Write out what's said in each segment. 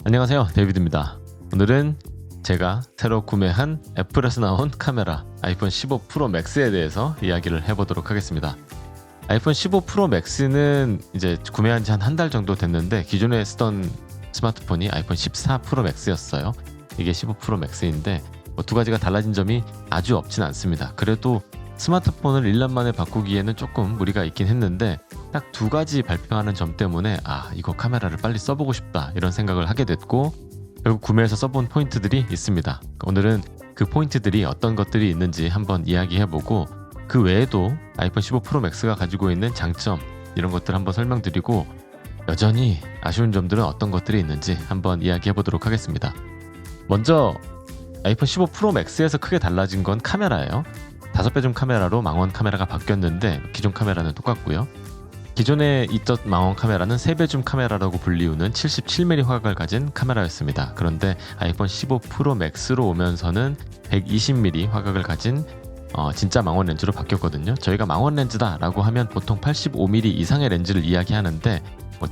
안녕하세요, 데이비드입니다. 오늘은 제가 새로 구매한 애플에서 나온 카메라 아이폰 15 프로 맥스에 대해서 이야기를 해보도록 하겠습니다. 아이폰 15 프로 맥스는 이제 구매한 지 한 달 정도 됐는데 기존에 쓰던 스마트폰이 아이폰 14 프로 맥스였어요. 이게 15 프로 맥스인데 두 가지가 달라진 점이 아주 없진 않습니다. 그래도 스마트폰을 1년 만에 바꾸기에는 조금 무리가 있긴 했는데 딱 두 가지 발표하는 점 때문에 이거 카메라를 빨리 써보고 싶다 이런 생각을 하게 됐고, 결국 구매해서 써본 포인트들이 있습니다. 오늘은 그 포인트들이 어떤 것들이 있는지 한번 이야기해보고, 그 외에도 아이폰 15 프로 맥스가 가지고 있는 장점 이런 것들 한번 설명드리고, 여전히 아쉬운 점들은 어떤 것들이 있는지 한번 이야기해보도록 하겠습니다. 먼저 아이폰 15 프로 맥스에서 크게 달라진 건 카메라예요. 5배 줌 카메라로 망원 카메라가 바뀌었는데 기존 카메라는 똑같고요. 기존에 있던 망원 카메라는 3배 줌 카메라라고 불리우는 77mm 화각을 가진 카메라였습니다. 그런데 아이폰 15 프로 맥스로 오면서는 120mm 화각을 가진 진짜 망원 렌즈로 바뀌었거든요. 저희가 망원 렌즈다 라고 하면 보통 85mm 이상의 렌즈를 이야기하는데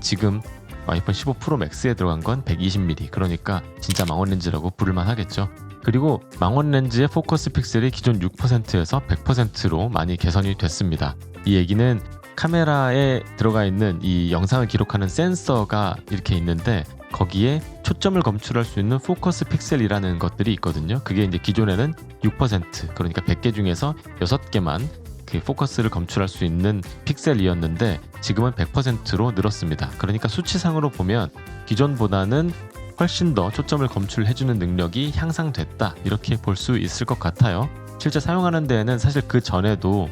지금 아이폰 15 프로 맥스에 들어간 건 120mm, 그러니까 진짜 망원 렌즈라고 부를만 하겠죠. 그리고 망원 렌즈의 포커스 픽셀이 기존 6%에서 100%로 많이 개선이 됐습니다. 이 얘기는 카메라에 들어가 있는 이 영상을 기록하는 센서가 이렇게 있는데, 거기에 초점을 검출할 수 있는 포커스 픽셀이라는 것들이 있거든요. 그게 이제 기존에는 6%, 그러니까 100개 중에서 6개만 그 포커스를 검출할 수 있는 픽셀이었는데 지금은 100%로 늘었습니다. 그러니까 수치상으로 보면 기존보다는 훨씬 더 초점을 검출해주는 능력이 향상됐다, 이렇게 볼 수 있을 것 같아요. 실제 사용하는 데에는 사실 그 전에도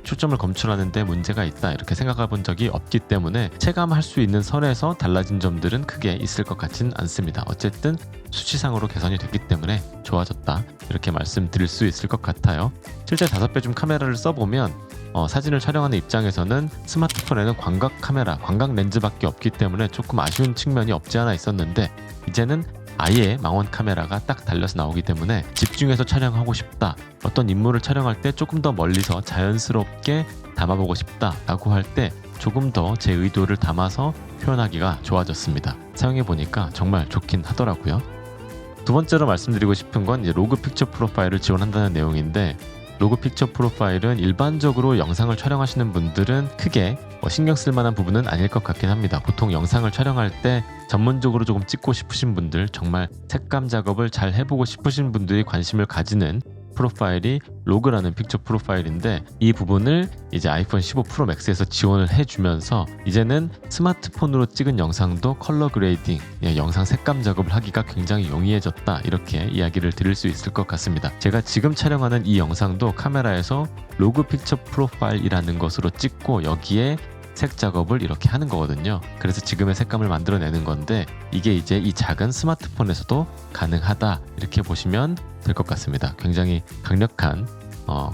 초점을 검출하는 데 문제가 있다 이렇게 생각해 본 적이 없기 때문에 체감할 수 있는 선에서 달라진 점들은 크게 있을 것 같진 않습니다. 어쨌든 수치상으로 개선이 됐기 때문에 좋아졌다 이렇게 말씀드릴 수 있을 것 같아요. 실제 5배 줌 카메라를 써보면 사진을 촬영하는 입장에서는 스마트폰에는 광각 카메라, 광각 렌즈밖에 없기 때문에 조금 아쉬운 측면이 없지 않아 있었는데, 이제는 아예 망원 카메라가 딱 달려서 나오기 때문에 집중해서 촬영하고 싶다, 어떤 인물을 촬영할 때 조금 더 멀리서 자연스럽게 담아보고 싶다 라고 할 때 조금 더 제 의도를 담아서 표현하기가 좋아졌습니다. 사용해보니까 정말 좋긴 하더라고요. 두 번째로 말씀드리고 싶은 건 이제 로그 픽처 프로파일을 지원한다는 내용인데, 로그 픽처 프로파일은 일반적으로 영상을 촬영하시는 분들은 크게 신경 쓸 만한 부분은 아닐 것 같긴 합니다. 보통 영상을 촬영할 때 전문적으로 조금 찍고 싶으신 분들, 정말 색감 작업을 잘 해보고 싶으신 분들이 관심을 가지는 프로파일이 로그라는 픽처 프로파일인데, 이 부분을 이제 아이폰 15 프로 맥스에서 지원을 해주면서 이제는 스마트폰으로 찍은 영상도 컬러 그레이딩, 영상 색감 작업을 하기가 굉장히 용이해졌다, 이렇게 이야기를 드릴 수 있을 것 같습니다. 제가 지금 촬영하는 이 영상도 카메라에서 로그 픽처 프로파일이라는 것으로 찍고 여기에 색 작업을 이렇게 하는 거거든요. 그래서 지금의 색감을 만들어내는 건데, 이게 이제 이 작은 스마트폰에서도 가능하다 이렇게 보시면 될 것 같습니다. 굉장히 강력한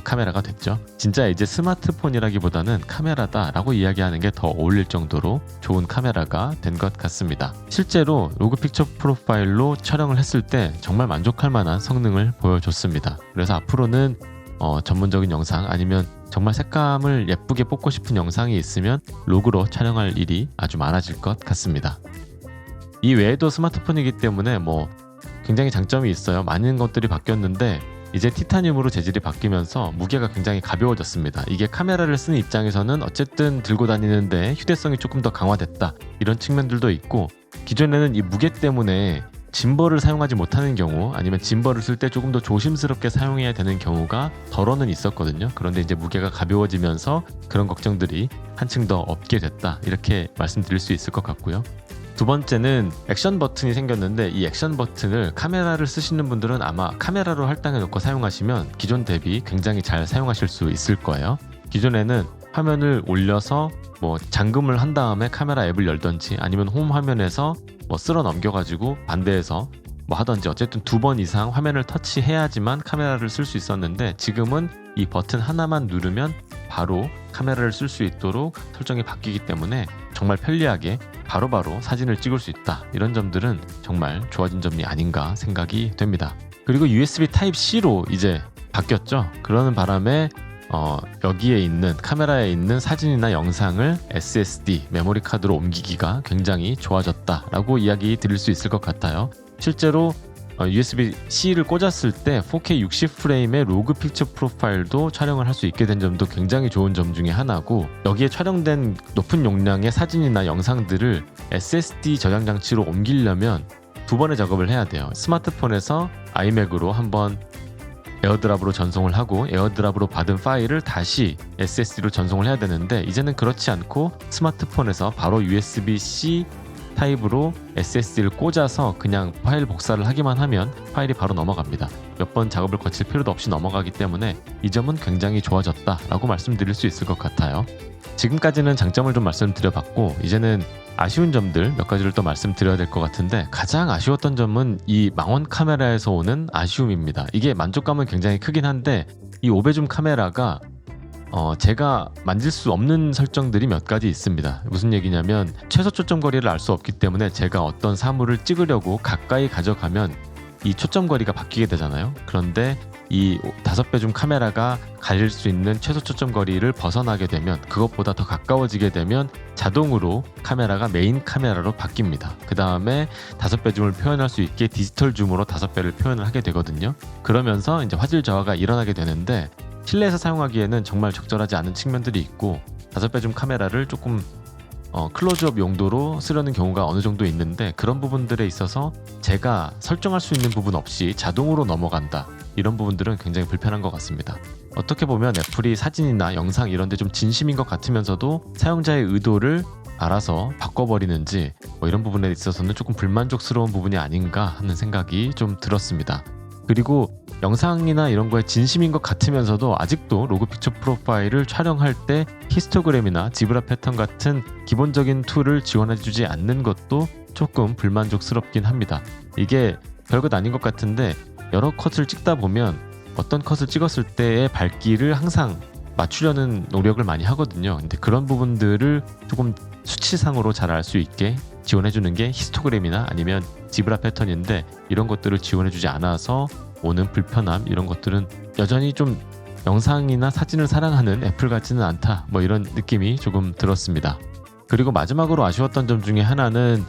카메라가 됐죠. 진짜 이제 스마트폰이라기보다는 카메라다 라고 이야기하는 게 더 어울릴 정도로 좋은 카메라가 된 것 같습니다. 실제로 로그 픽처 프로파일로 촬영을 했을 때 정말 만족할 만한 성능을 보여줬습니다. 그래서 앞으로는 전문적인 영상, 아니면 정말 색감을 예쁘게 뽑고 싶은 영상이 있으면 로그로 촬영할 일이 아주 많아질 것 같습니다. 이 외에도 스마트폰이기 때문에 굉장히 장점이 있어요. 많은 것들이 바뀌었는데 이제 티타늄으로 재질이 바뀌면서 무게가 굉장히 가벼워졌습니다. 이게 카메라를 쓰는 입장에서는 어쨌든 들고 다니는데 휴대성이 조금 더 강화됐다, 이런 측면들도 있고, 기존에는 이 무게 때문에 짐벌을 사용하지 못하는 경우, 아니면 짐벌을 쓸 때 조금 더 조심스럽게 사용해야 되는 경우가 덜어는 있었거든요. 그런데 이제 무게가 가벼워지면서 그런 걱정들이 한층 더 없게 됐다, 이렇게 말씀드릴 수 있을 것 같고요. 두 번째는 액션 버튼이 생겼는데, 이 액션 버튼을 카메라를 쓰시는 분들은 아마 카메라로 할당해 놓고 사용하시면 기존 대비 굉장히 잘 사용하실 수 있을 거예요. 기존에는 화면을 올려서 잠금을 한 다음에 카메라 앱을 열던지, 아니면 홈 화면에서 쓸어 넘겨가지고 반대에서 하던지, 어쨌든 2번 이상 화면을 터치해야지만 카메라를 쓸 수 있었는데, 지금은 이 버튼 하나만 누르면 바로 카메라를 쓸 수 있도록 설정이 바뀌기 때문에 정말 편리하게 바로바로 사진을 찍을 수 있다, 이런 점들은 정말 좋아진 점이 아닌가 생각이 됩니다. 그리고 USB Type-C로 이제 바뀌었죠. 그러는 바람에 여기에 있는 카메라에 있는 사진이나 영상을 SSD 메모리 카드로 옮기기가 굉장히 좋아졌다라고 이야기 드릴 수 있을 것 같아요. 실제로 USB-C를 꽂았을 때 4K 60프레임의 로그 픽처 프로파일도 촬영을 할 수 있게 된 점도 굉장히 좋은 점 중에 하나고, 여기에 촬영된 높은 용량의 사진이나 영상들을 SSD 저장 장치로 옮기려면 두 번의 작업을 해야 돼요. 스마트폰에서 아이맥으로 한번 에어드랍으로 전송을 하고 에어드랍으로 받은 파일을 다시 SSD로 전송을 해야 되는데, 이제는 그렇지 않고 스마트폰에서 바로 USB-C 타입으로 SSD를 꽂아서 그냥 파일 복사를 하기만 하면 파일이 바로 넘어갑니다. 몇 번 작업을 거칠 필요도 없이 넘어가기 때문에 이 점은 굉장히 좋아졌다라고 말씀드릴 수 있을 것 같아요. 지금까지는 장점을 좀 말씀드려봤고, 이제는 아쉬운 점들 몇 가지를 또 말씀드려야 될 것 같은데, 가장 아쉬웠던 점은 이 망원 카메라에서 오는 아쉬움입니다. 이게 만족감은 굉장히 크긴 한데, 이 5배줌 카메라가 제가 만질 수 없는 설정들이 몇 가지 있습니다. 무슨 얘기냐면, 최소 초점 거리를 알 수 없기 때문에 제가 어떤 사물을 찍으려고 가까이 가져가면 이 초점 거리가 바뀌게 되잖아요. 그런데 이 5배줌 카메라가 가릴 수 있는 최소 초점 거리를 벗어나게 되면, 그것보다 더 가까워지게 되면 자동으로 카메라가 메인 카메라로 바뀝니다. 그 다음에 5배줌을 표현할 수 있게 디지털 줌으로 5배를 표현을 하게 되거든요. 그러면서 이제 화질 저하가 일어나게 되는데, 실내에서 사용하기에는 정말 적절하지 않은 측면들이 있고, 5배줌 카메라를 조금 클로즈업 용도로 쓰려는 경우가 어느 정도 있는데, 그런 부분들에 있어서 제가 설정할 수 있는 부분 없이 자동으로 넘어간다, 이런 부분들은 굉장히 불편한 것 같습니다. 어떻게 보면 애플이 사진이나 영상 이런 데 좀 진심인 것 같으면서도 사용자의 의도를 알아서 바꿔버리는지, 이런 부분에 있어서는 조금 불만족스러운 부분이 아닌가 하는 생각이 좀 들었습니다. 그리고 영상이나 이런 거에 진심인 것 같으면서도 아직도 로그 픽처 프로파일을 촬영할 때 히스토그램이나 지브라 패턴 같은 기본적인 툴을 지원해주지 않는 것도 조금 불만족스럽긴 합니다. 이게 별것 아닌 것 같은데, 여러 컷을 찍다 보면 어떤 컷을 찍었을 때의 밝기를 항상 맞추려는 노력을 많이 하거든요. 근데 그런 부분들을 조금 수치상으로 잘 알 수 있게 지원해주는 게 히스토그램이나 아니면 지브라 패턴인데, 이런 것들을 지원해주지 않아서 오는 불편함, 이런 것들은 여전히 좀 영상이나 사진을 사랑하는 애플 같지는 않다, 이런 느낌이 조금 들었습니다. 그리고 마지막으로 아쉬웠던 점 중에 하나는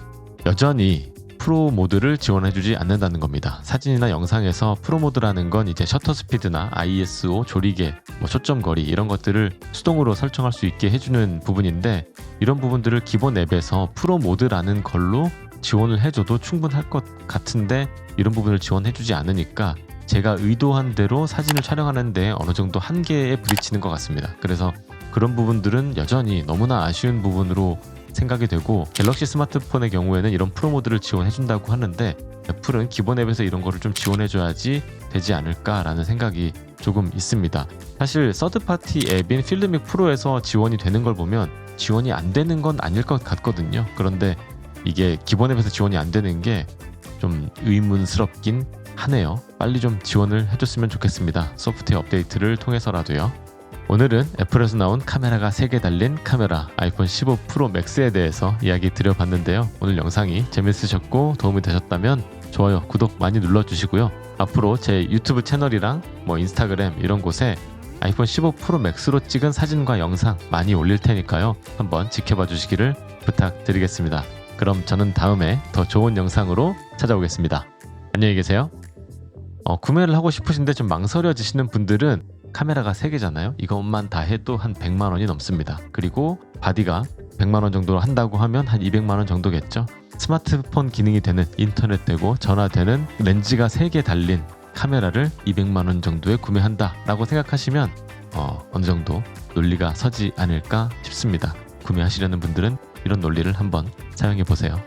여전히 프로 모드를 지원해주지 않는다는 겁니다. 사진이나 영상에서 프로 모드라는 건 이제 셔터 스피드나 ISO, 조리개, 초점 거리 이런 것들을 수동으로 설정할 수 있게 해주는 부분인데, 이런 부분들을 기본 앱에서 프로 모드라는 걸로 지원을 해줘도 충분할 것 같은데, 이런 부분을 지원해주지 않으니까 제가 의도한 대로 사진을 촬영하는데 어느 정도 한계에 부딪히는 것 같습니다. 그래서 그런 부분들은 여전히 너무나 아쉬운 부분으로 생각이 되고, 갤럭시 스마트폰의 경우에는 이런 프로 모드를 지원해준다고 하는데, 애플은 기본 앱에서 이런 거를 좀 지원해줘야지 되지 않을까라는 생각이 조금 있습니다. 사실 서드파티 앱인 필드믹 프로에서 지원이 되는 걸 보면 지원이 안 되는 건 아닐 것 같거든요. 그런데 이게 기본 앱에서 지원이 안 되는 게 좀 의문스럽긴 하네요. 빨리 좀 지원을 해줬으면 좋겠습니다. 소프트웨어 업데이트를 통해서라도요. 오늘은 애플에서 나온 카메라가 3개 달린 카메라 아이폰 15 프로 맥스에 대해서 이야기 드려봤는데요. 오늘 영상이 재밌으셨고 도움이 되셨다면 좋아요, 구독 많이 눌러주시고요. 앞으로 제 유튜브 채널이랑 인스타그램 이런 곳에 아이폰 15 프로 맥스로 찍은 사진과 영상 많이 올릴 테니까요. 한번 지켜봐 주시기를 부탁드리겠습니다. 그럼 저는 다음에 더 좋은 영상으로 찾아오겠습니다. 안녕히 계세요. 구매를 하고 싶으신데 좀 망설여지시는 분들은 카메라가 3개잖아요. 이것만 다 해도 한 100만 원이 넘습니다. 그리고 바디가 100만 원 정도로 한다고 하면 한 200만 원 정도겠죠. 스마트폰 기능이 되는, 인터넷 되고 전화 되는 렌즈가 3개 달린 카메라를 200만 원 정도에 구매한다 라고 생각하시면 어느 정도 논리가 서지 않을까 싶습니다. 구매하시려는 분들은 이런 논리를 한번 사용해 보세요.